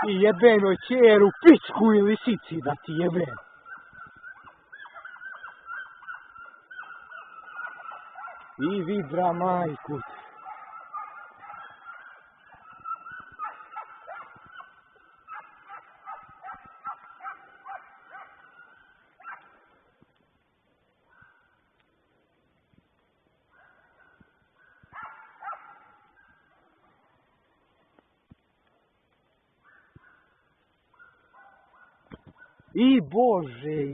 I jebenoj ćeru, pičku i lisici da ti jebem. I vidra majku. I Bože.